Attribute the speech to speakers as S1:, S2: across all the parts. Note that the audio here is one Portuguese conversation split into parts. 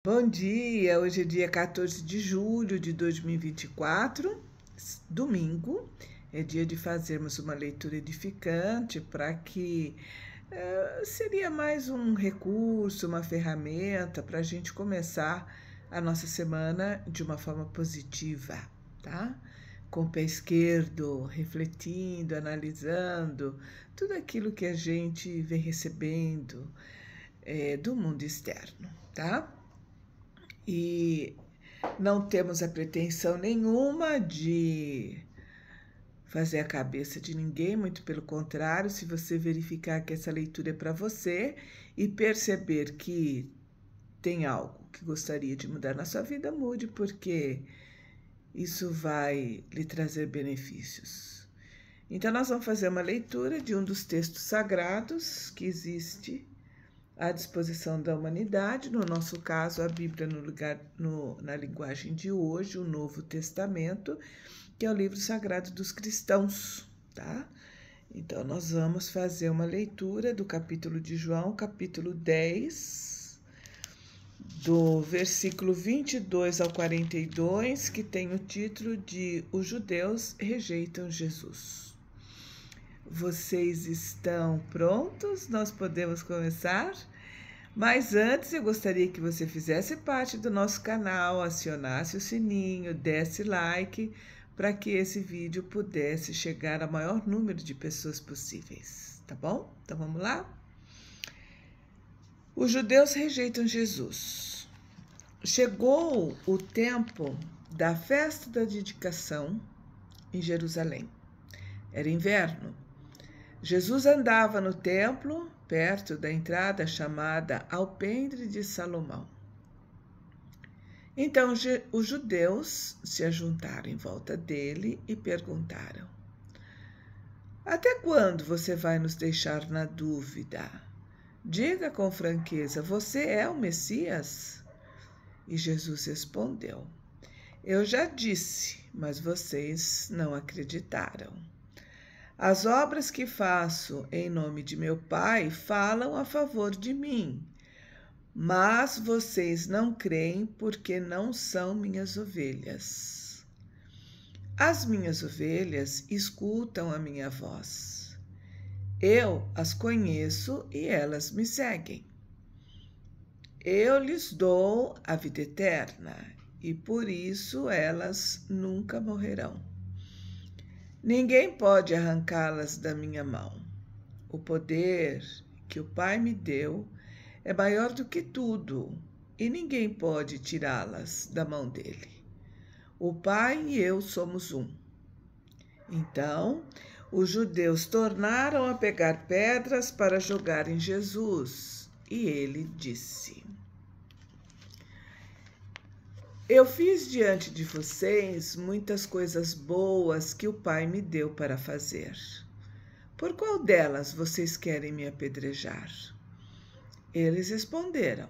S1: Bom dia, hoje é dia 14 de julho de 2024, domingo. É dia de fazermos uma leitura edificante para que seria mais um recurso, uma ferramenta para a gente começar a nossa semana de uma forma positiva, tá? Com o pé esquerdo, refletindo, analisando tudo aquilo que a gente vem recebendo do mundo externo, tá? E não temos a pretensão nenhuma de fazer a cabeça de ninguém, muito pelo contrário, se você verificar que essa leitura é para você e perceber que tem algo que gostaria de mudar na sua vida, mude, porque isso vai lhe trazer benefícios. Então, nós vamos fazer uma leitura de um dos textos sagrados que existe à disposição da humanidade, no nosso caso, a Bíblia na linguagem de hoje, o Novo Testamento, que é o livro sagrado dos cristãos, tá? Então, nós vamos fazer uma leitura do capítulo de João, capítulo 10, do versículo 22 ao 42, que tem o título de Os Judeus Rejeitam Jesus. Vocês estão prontos? Nós podemos começar? Mas antes eu gostaria que você fizesse parte do nosso canal, acionasse o sininho, desse like, para que esse vídeo pudesse chegar ao maior número de pessoas possíveis, tá bom? Então vamos lá? Os judeus rejeitam Jesus. Chegou o tempo da festa da dedicação em Jerusalém. Era inverno. Jesus andava no templo, perto da entrada chamada Alpendre de Salomão. Então os judeus se ajuntaram em volta dele e perguntaram: Até quando você vai nos deixar na dúvida? Diga com franqueza, você é o Messias? E Jesus respondeu: Eu já disse, mas vocês não acreditaram. As obras que faço em nome de meu Pai falam a favor de mim, mas vocês não creem porque não são minhas ovelhas. As minhas ovelhas escutam a minha voz. Eu as conheço e elas me seguem. Eu lhes dou a vida eterna e por isso elas nunca morrerão. Ninguém pode arrancá-las da minha mão. O poder que o Pai me deu é maior do que tudo e ninguém pode tirá-las da mão dele. O Pai e eu somos um. Então, os judeus tornaram a pegar pedras para jogar em Jesus e ele disse: Eu fiz diante de vocês muitas coisas boas que o Pai me deu para fazer. Por qual delas vocês querem me apedrejar? Eles responderam: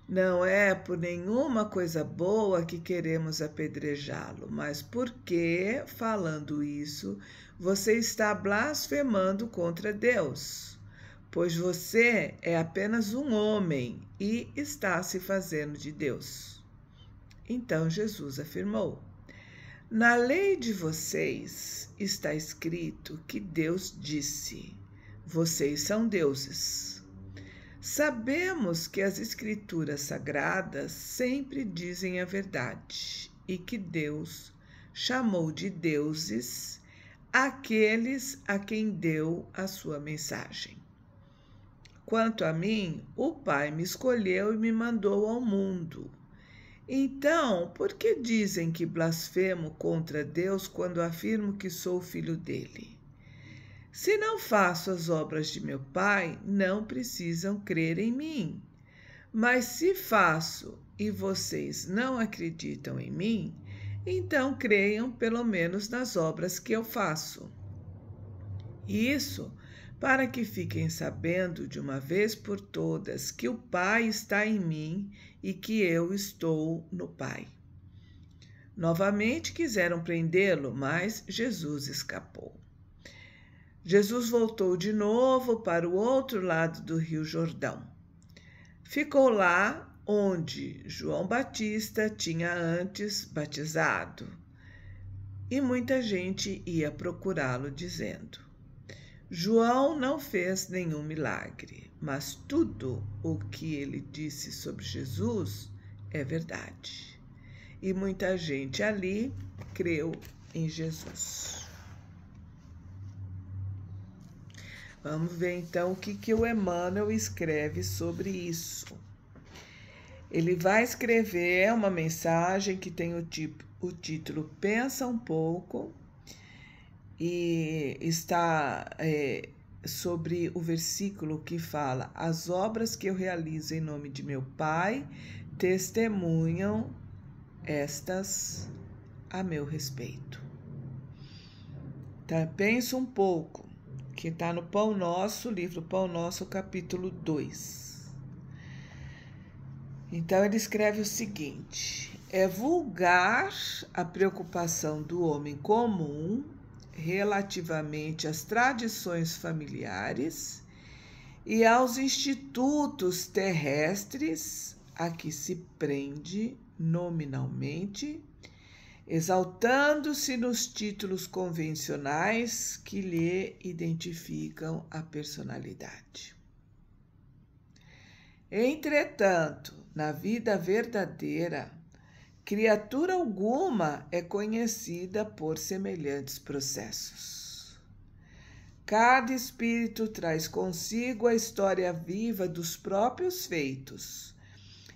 S1: Não é por nenhuma coisa boa que queremos apedrejá-lo, mas porque, falando isso, você está blasfemando contra Deus, pois você é apenas um homem e está se fazendo de Deus. Então Jesus afirmou: Na lei de vocês está escrito que Deus disse: Vocês são deuses. Sabemos que as escrituras sagradas sempre dizem a verdade e que Deus chamou de deuses aqueles a quem deu a sua mensagem. Quanto a mim, o Pai me escolheu e me mandou ao mundo. Então, por que dizem que blasfemo contra Deus quando afirmo que sou filho dele? Se não faço as obras de meu Pai, não precisam crer em mim. Mas se faço e vocês não acreditam em mim, então creiam pelo menos nas obras que eu faço. Isso para que fiquem sabendo de uma vez por todas que o Pai está em mim e que eu estou no Pai. Novamente quiseram prendê-lo, mas Jesus escapou. Jesus voltou de novo para o outro lado do Rio Jordão. Ficou lá onde João Batista tinha antes batizado. E muita gente ia procurá-lo dizendo: João não fez nenhum milagre, mas tudo o que ele disse sobre Jesus é verdade. E muita gente ali creu em Jesus. Vamos ver então o que o Emmanuel escreve sobre isso. Ele vai escrever uma mensagem que tem o título Pensa um pouco, e está sobre o versículo que fala: as obras que eu realizo em nome de meu Pai testemunham estas a meu respeito. Tá? Pensa um pouco, que está no Pão Nosso, livro Pão Nosso, capítulo 2. Então ele escreve o seguinte: é vulgar a preocupação do homem comum relativamente às tradições familiares e aos institutos terrestres a que se prende nominalmente, exaltando-se nos títulos convencionais que lhe identificam a personalidade. Entretanto, na vida verdadeira, criatura alguma é conhecida por semelhantes processos. Cada espírito traz consigo a história viva dos próprios feitos,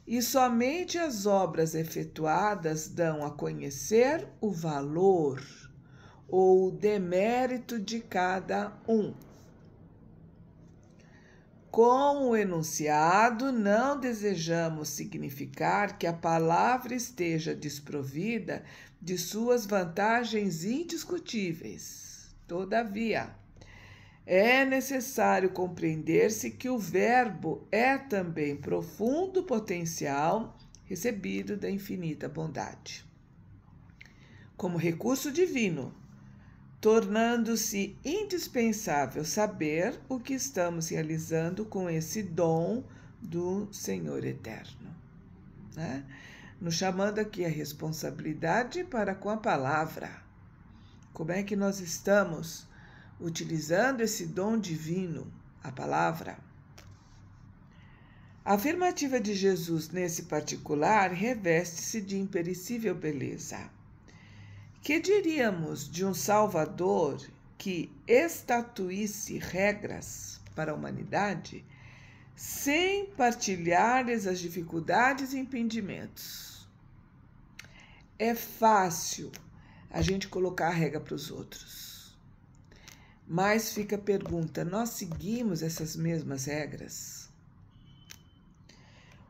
S1: e somente as obras efetuadas dão a conhecer o valor ou o demérito de cada um. Com o enunciado, não desejamos significar que a palavra esteja desprovida de suas vantagens indiscutíveis. Todavia, é necessário compreender-se que o verbo é também profundo potencial recebido da infinita bondade. Como recurso divino, tornando-se indispensável saber o que estamos realizando com esse dom do Senhor Eterno, né? Nos chamando aqui a responsabilidade para com a palavra. Como é que nós estamos utilizando esse dom divino, a palavra? A afirmativa de Jesus nesse particular reveste-se de imperecível beleza. Que diríamos de um Salvador que estatuísse regras para a humanidade sem partilhar-lhes as dificuldades e impedimentos? É fácil a gente colocar a regra para os outros, mas fica a pergunta: nós seguimos essas mesmas regras?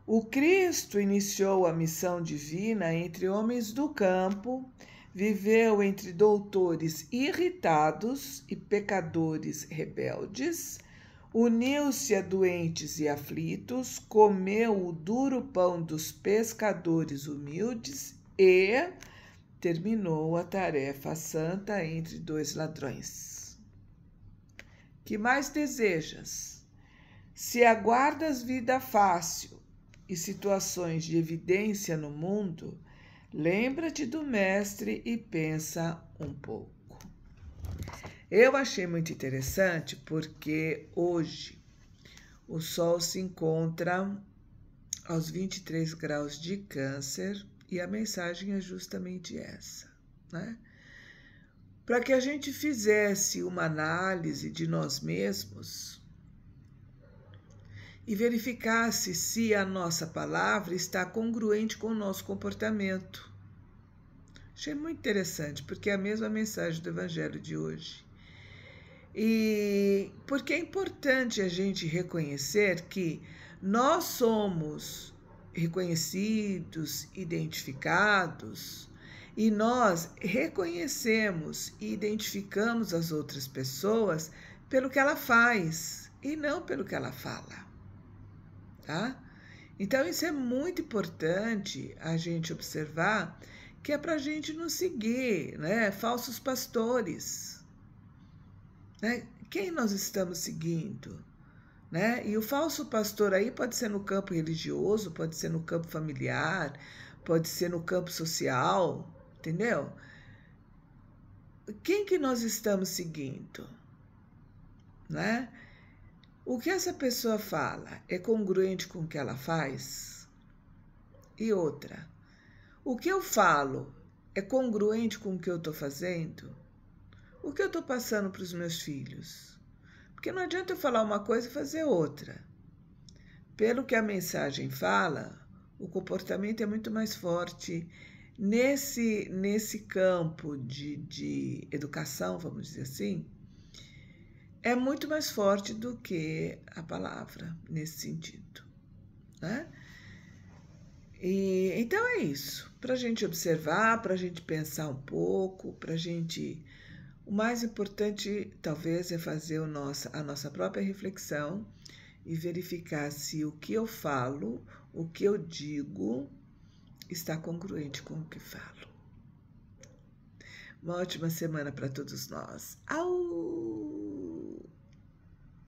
S1: O Cristo iniciou a missão divina entre homens do campo, viveu entre doutores irritados e pecadores rebeldes, uniu-se a doentes e aflitos, comeu o duro pão dos pescadores humildes e terminou a tarefa santa entre dois ladrões. Que mais desejas? Se aguardas vida fácil e situações de evidência no mundo, lembra-te do Mestre e pensa um pouco. Eu achei muito interessante porque hoje o Sol se encontra aos 23 graus de Câncer e a mensagem é justamente essa, né? Para que a gente fizesse uma análise de nós mesmos e verificasse se a nossa palavra está congruente com o nosso comportamento. Achei muito interessante, porque é a mesma mensagem do Evangelho de hoje. E porque é importante a gente reconhecer que nós somos reconhecidos, identificados, e nós reconhecemos e identificamos as outras pessoas pelo que ela faz e não pelo que ela fala. Tá? Então, isso é muito importante a gente observar, que é para a gente não seguir, né, falsos pastores. Né? Quem nós estamos seguindo? né? E o falso pastor aí pode ser no campo religioso, pode ser no campo familiar, pode ser no campo social, entendeu? Quem que nós estamos seguindo, né? O que essa pessoa fala é congruente com o que ela faz? E outra, o que eu falo é congruente com o que eu estou fazendo? O que eu estou passando para os meus filhos? Porque não adianta eu falar uma coisa e fazer outra. Pelo que a mensagem fala, o comportamento é muito mais forte nesse campo de educação, vamos dizer assim, é muito mais forte do que a palavra nesse sentido, né? E então é isso, para a gente observar, para a gente pensar um pouco, para a gente. O mais importante, talvez, é fazer a nossa própria reflexão e verificar se o que eu falo, o que eu digo, está congruente com o que falo. Uma ótima semana para todos nós. Au!